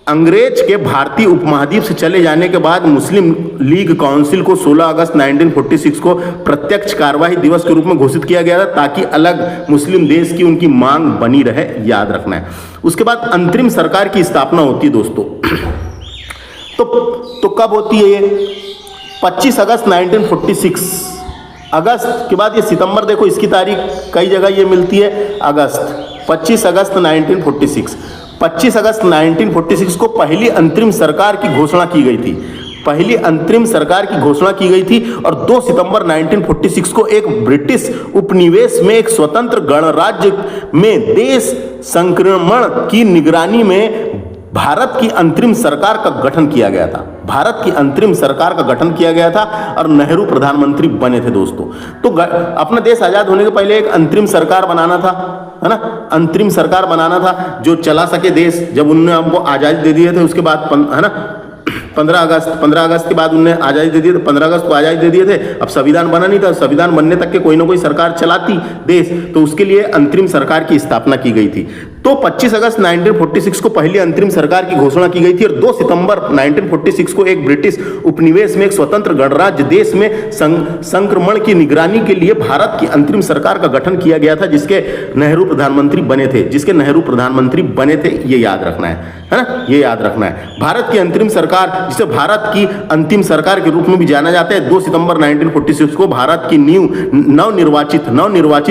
अंग्रेज के भारतीय उपमहाद्वीप से चले जाने के बाद मुस्लिम लीग काउंसिल को 16 अगस्त 1946 को प्रत्यक्ष कार्यवाही दिवस के रूप में घोषित किया गया था ताकि अलग मुस्लिम देश की उनकी मांग बनी रहे, याद रखना है। उसके बाद अंतरिम सरकार की स्थापना होती है दोस्तों। तो कब होती है ये? 25 अगस्त 1946। अगस्त के बाद ये सितंबर, देखो इसकी तारीख कई जगह ये मिलती है अगस्त। 25 अगस्त 1946। 25 अगस्त 1946 को पहली अंतरिम सरकार की घोषणा की गई थी। और 2 सितंबर 1946 को एक ब्रिटिश उपनिवेश में एक स्वतंत्र गणराज्य में देश संक्रमण की निगरानी में भारत की अंतरिम सरकार का गठन किया गया था और नेहरू प्रधानमंत्री बने थे दोस्तों। तो अपना देश आजाद होने के पहले एक अंतरिम सरकार बनाना था, है ना। अंतरिम सरकार बनाना था जो चला सके देश। जब उन्होंने हमको आजादी दे दिए थे, उसके बाद, है ना, 15 अगस्त के बाद उन्हें आजादी दे दी। 15 अगस्त को आजादी दे दिए थे। अब संविधान बना नहीं था। संविधान बनने तक के कोई ना कोई सरकार चलाती देश, तो उसके लिए अंतरिम सरकार की स्थापना की गई थी। तो 25 अगस्त 1946 को पहली अंतरिम सरकार की घोषणा की गई थी और 2 सितंबर 1946 को एक ब्रिटिश उपनिवेश में एक स्वतंत्र गणराज्य देश में संक्रमण की निगरानी के लिए भारत की अंतरिम सरकार का गठन किया गया था, जिसके नेहरू प्रधानमंत्री बने थे। ये याद रखना है ना, ये याद रखना है। भारत की अंतरिम सरकार, जिसे भारत की अंतिम सरकार के रूप में भी जाना जाता है, 2 सितंबर 1946 को भारत की नवनिर्वाचित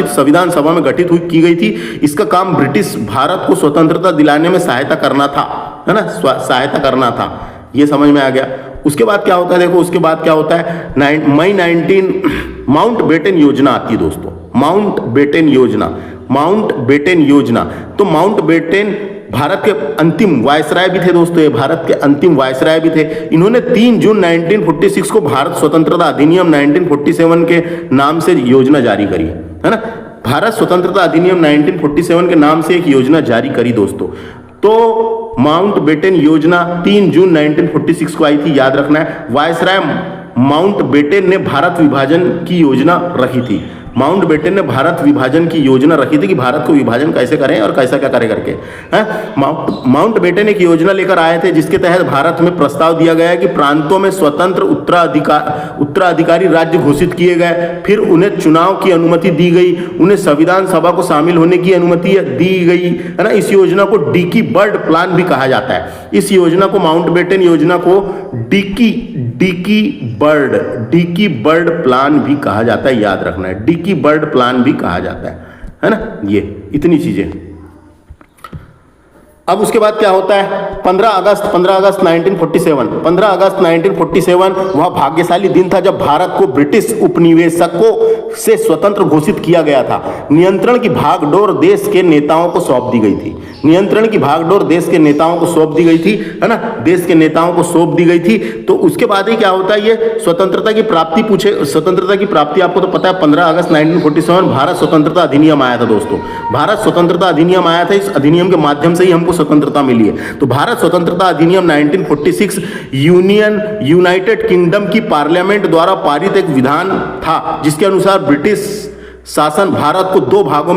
संविधान सभा में गठित की गई थी। इसका काम ब्रिटिश भारत को स्वतंत्रता दिलाने में सहायता करना था, है ना, सहायता करना था। ये समझ में आ गया। उसके बाद क्या होता है, देखो उसके बाद क्या होता है, मई 19 माउंटबेटन योजना आती है दोस्तों, माउंटबेटन योजना। तो माउंटबेटन भारत के अंतिम वायसराय भी थे दोस्तों, ये भारत के अंतिम वायसराय भी थे। इन्होंने 3 जून 1946 को भारत स्वतंत्रता अधिनियम 1947 के नाम से योजना जारी करी, है ना। भारत स्वतंत्रता अधिनियम 1947 के नाम से एक योजना जारी करी दोस्तों। तो माउंटबेटन योजना 3 जून 1946 को आई थी, याद रखना है। वायसराय माउंटबेटन ने भारत विभाजन की योजना रखी थी। माउंटबेटन ने भारत विभाजन की योजना रखी थी कि भारत को विभाजन कैसे करें और कैसा क्या करें करके, माउंटबेटन एक योजना लेकर आए थे, जिसके तहत भारत में प्रस्ताव दिया गया कि प्रांतों में स्वतंत्र उत्तराधिकारी राज्य घोषित किए गए, फिर उन्हें चुनाव की अनुमति दी गई, उन्हें संविधान सभा को शामिल होने की अनुमति दी गई, है ना। इस योजना को डिकी बर्ड प्लान भी कहा जाता है। इस योजना को, माउंटबेटन योजना को डिकी बर्ड प्लान भी कहा जाता है, याद रखना है। डिकी बर्ड प्लान भी कहा जाता है ना। ये इतनी चीजें। अब उसके बाद क्या होता है, 15 अगस्त 1947 वह भाग्यशाली दिन था जब भारत को ब्रिटिश उपनिवेशकों से स्वतंत्र घोषित किया गया था। नियंत्रण की भागडोर देश के नेताओं को सौंप दी गई थी, है ना, देश के नेताओं को सौंप दी गई थी। तो उसके बाद ही क्या होता है, ये स्वतंत्रता की प्राप्ति आपको तो पता है, 15 अगस्त 1947 भारत स्वतंत्रता अधिनियम आया था दोस्तों। भारत स्वतंत्रता अधिनियम आया था, इस अधिनियम के माध्यम से ही हमको स्वतंत्रता मिली है। तो भारत स्वतंत्रता अधिनियम 1946 यूनाइटेड किंगडम की पार्लियामेंट द्वारा पारित एक विधान था, जिसके अनुसार ब्रिटिश शासन भारत को दो भागों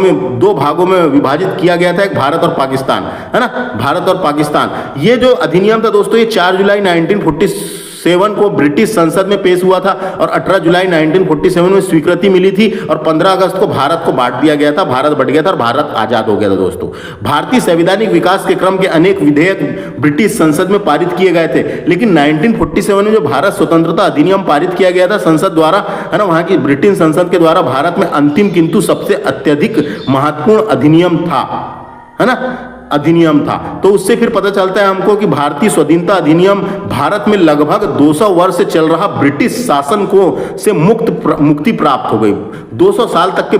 में विभाजित किया गया था, एक भारत और पाकिस्तान, है ना, भारत और पाकिस्तान। ये जो अधिनियम था दोस्तों, ये 4 जुलाई 1947 को ब्रिटिश संसद में पेश हुआ था और 18 जुलाई 1947 में स्वीकृति मिली थी और 15 अगस्त को भारत को बांट दिया गया था, भारत बट गया था और भारत आजाद हो गया था दोस्तों। भारतीय संवैधानिक विकास के क्रम के अनेक विधेयक ब्रिटिश संसद में पारित किए गए थे, लेकिन 1947 में जो भारत स्वतंत्रता अधिनियम पारित किया गया था संसद द्वारा, है ना, वहां की ब्रिटेन संसद के द्वारा, भारत में अंतिम किंतु सबसे अत्यधिक महत्वपूर्ण अधिनियम था, है ना, अधिनियम था। तो उससे फिर पता चलता है हमको कि भारतीय स्वाधीनता अधिनियम भारत में लगभग 200 वर्ष से चल रहा ब्रिटिश शासन को से मुक्ति प्राप्त हो गई। 200 साल तक के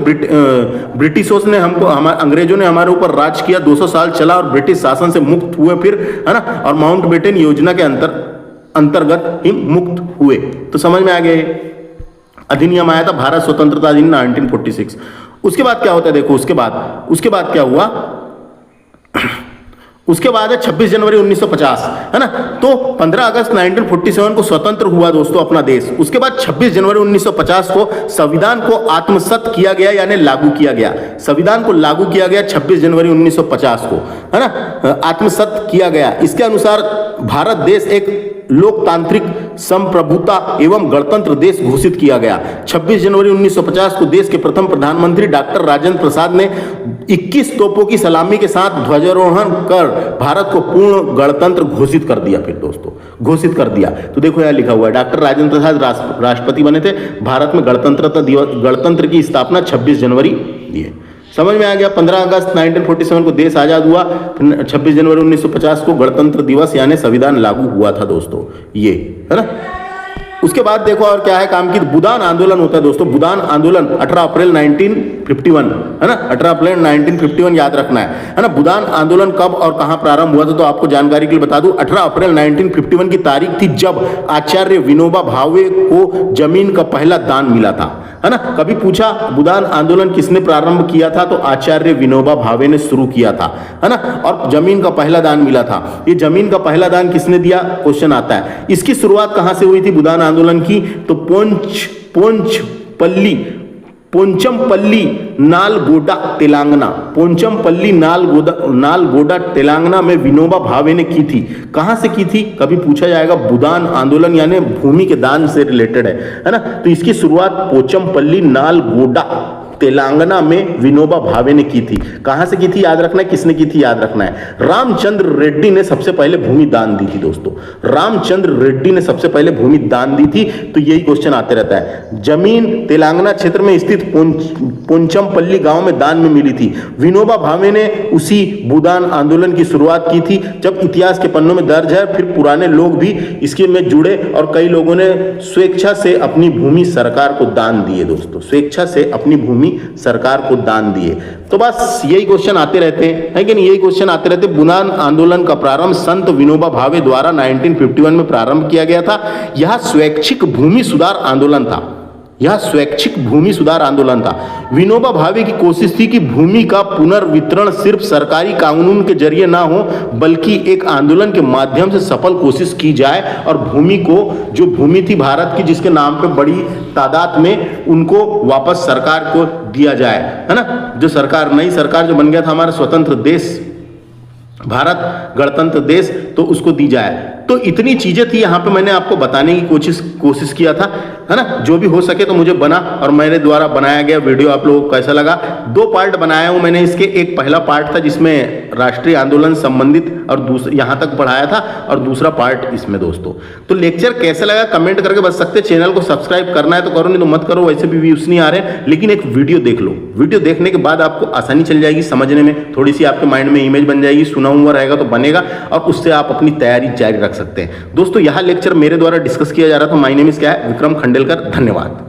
ब्रिटिशों ने हमको, अंग्रेजों ने हमारे ऊपर राज किया, 200 साल चला और ब्रिटिश शासन से मुक्त हुए फिर, है ना, और माउंटबेटन योजना के अंतर्गत ही मुक्त हुए। तो समझ में आ गया, अधिनियम आया था भारत स्वतंत्रता अधिनियम 1946। उसके बाद क्या होता है, देखो उसके बाद क्या हुआ, उसके बाद है 26 जनवरी 1950, है ना। तो 15 अगस्त 1947 को स्वतंत्र हुआ दोस्तों अपना देश। उसके बाद 26 जनवरी 1950 को संविधान को आत्मसात किया गया, यानी लागू किया गया। संविधान को लागू किया गया 26 जनवरी 1950 को, है ना, आत्मसात किया गया। इसके अनुसार भारत देश एक लोकतांत्रिक संप्रभुता एवं गणतंत्र देश घोषित किया गया। 26 जनवरी 1950 को देश के प्रथम प्रधानमंत्री डॉक्टर राजेंद्र प्रसाद ने 21 तोपों की सलामी के साथ ध्वजारोहण कर भारत को पूर्ण गणतंत्र घोषित कर दिया। फिर दोस्तों घोषित कर दिया। तो देखो यहाँ लिखा हुआ है, डॉक्टर राजेंद्र प्रसाद राष्ट्रपति बने थे, भारत में गणतंत्र की स्थापना 26 जनवरी ये समझ में आ गया। 15 अगस्त 1947 को देश आजाद हुआ, 26 जनवरी 1950 को गणतंत्र दिवस यानी संविधान लागू हुआ था दोस्तों, ये है ना। उसके बाद देखो और क्या है काम की, बुदान आंदोलन होता है दोस्तों। बुदान आंदोलन 18 अप्रैल 1951, है ना, 18 अप्रैल 1951 याद रखना है ना। बुदान आंदोलन कब और कहां प्रारंभ हुआ था, तो आपको जानकारी के लिए बता दूं, 18 अप्रैल 1951 की तारीख थी जब आचार्य विनोबा भावे को जमीन का पहला दान मिला था, है ना। कभी पूछा बुदान आंदोलन किसने प्रारंभ किया था, तो आचार्य विनोबा भावे ने शुरू किया था, है ना, और जमीन का पहला दान मिला था। ये जमीन का पहला दान किसने दिया, क्वेश्चन आता है। इसकी शुरुआत कहां से हुई थी बुदान आंदोलन की, तो पोंचमपल्ली नालगोंडा तेलंगाना, पोंचमपल्ली नालगोंडा तेलंगाना में विनोबा भावे ने की थी। कहां से की थी कभी पूछा जाएगा, भूदान आंदोलन यानी भूमि के दान से रिलेटेड है ना। तो इसकी शुरुआत पोंचमपल्ली नालगोंडा तेलंगाना में विनोबा भावे ने की थी। कहां से की थी याद रखना है, किसने की थी याद रखना है। रामचंद्र रेड्डी ने सबसे पहले भूमि दान दी थी दोस्तों, रामचंद्र रेड्डी ने सबसे पहले भूमि दान दी थी। तो यही क्वेश्चन आते रहता है। जमीन तेलंगाना क्षेत्र में स्थित पोंचमपल्ली गांव में दान में मिली थी। विनोबा भावे ने उसी भूदान आंदोलन की शुरुआत की थी। जब इतिहास के पन्नों में दर्ज है, फिर पुराने लोग भी इसके में जुड़े और कई लोगों ने स्वेच्छा से अपनी भूमि सरकार को दान दिए दोस्तों, स्वेच्छा से अपनी भूमि सरकार को दान दिए। तो बस यही क्वेश्चन आते रहते हैं, है कि नहीं, यही क्वेश्चन आते रहते। भूदान आंदोलन का प्रारंभ संत विनोबा भावे द्वारा 1951 में प्रारंभ किया गया था। यह स्वैच्छिक भूमि सुधार आंदोलन था, यह स्वैच्छिक भूमि सुधार आंदोलन था। विनोबा भावे की कोशिश थी कि भूमि का पुनर्वितरण सिर्फ सरकारी कानून के जरिए ना हो, बल्कि एक आंदोलन के माध्यम से सफल कोशिश की जाए और भूमि को, जो भूमि थी भारत की जिसके नाम पे बड़ी तादाद में, उनको वापस सरकार को दिया जाए, है ना। जो सरकार, नई सरकार जो बन गया था हमारा स्वतंत्र देश भारत, गणतंत्र देश, तो उसको दी जाए। तो इतनी चीजें थी यहाँ पे, मैंने आपको बताने की कोशिश किया था, है ना। जो भी हो सके तो मुझे बना, और मेरे द्वारा बनाया गया वीडियो आप लोगों को कैसा लगा। 2 पार्ट बनाया हूं मैंने इसके। एक पहला पार्ट था जिसमें राष्ट्रीय आंदोलन संबंधित और दूसरा यहाँ तक पढ़ाया था, और दूसरा पार्ट इसमें दोस्तों। तो लेक्चर कैसा लगा कमेंट करके बता सकते। चैनल को सब्सक्राइब करना है तो करो, नहीं तो मत करो, वैसे भी व्यूज नहीं आ रहे। लेकिन एक वीडियो देख लो, वीडियो देखने के बाद आपको आसानी चल जाएगी समझने में, थोड़ी सी आपके माइंड में इमेज बन जाएगी, सुना हुआ रहेगा तो बनेगा, और उससे आप अपनी तैयारी जारी रख सकते हैं दोस्तों। यह लेक्चर मेरे द्वारा डिस्कस किया जा रहा था। माय नेम इज क्या है, विक्रम खंडेलकर। धन्यवाद।